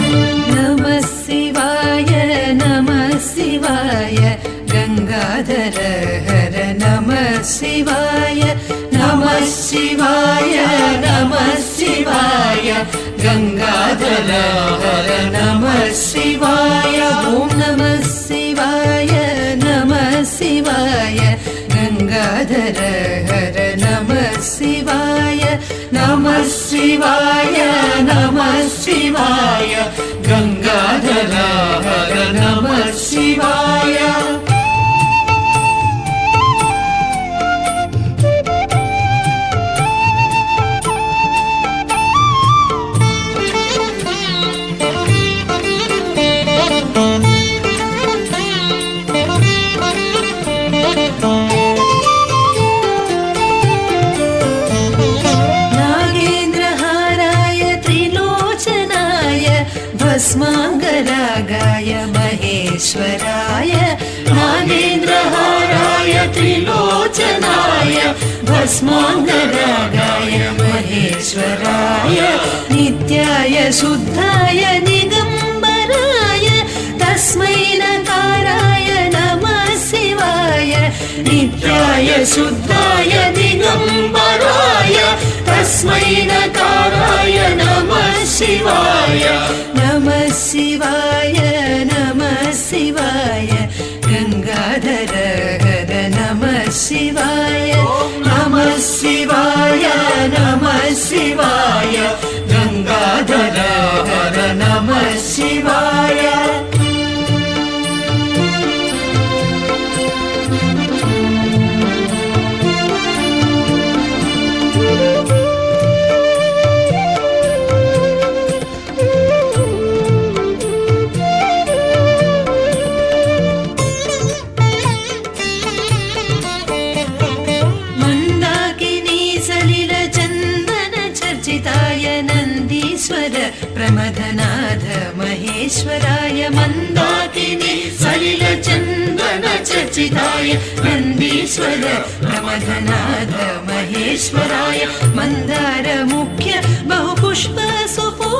नमः शिवाय नमः शिवाय गंगाधर हर नमः शिवाय नमः शिवाय नमः शिवाय गंगाधर हर नमः शिवाय ओम नमः शिवाय नमः शिवाय गंगाधर हर नमः शिवाय नमः शिवाय नमः शिवाय गंगाधर हर नमः शिवाय भस्मांगरागाय महेश्वराय नागेन्द्रहाराय त्रिलोचनाय भस्मांगरागाय महेश्वराय नित्याय शुद्धाय दिगंबराय तस्मै नकाराय नमः शिवाय नित्याय शुद्धाय दिगंबराय तस्मै नकाराय नमः शिवाय नमः शिवाय नमः शिवाय गंगाधर हर नमः शिवाय नमः शिवाय नमः शिवाय गंगाधर हर नमः शिवाय प्रमथनाथ महेश्वराय मंदाकिनी सलिल चंदन चर्चिताय नंदीश्वर प्रमथनाथ महेश्वराय मंदार मुख्य बहुपुष्प सुपो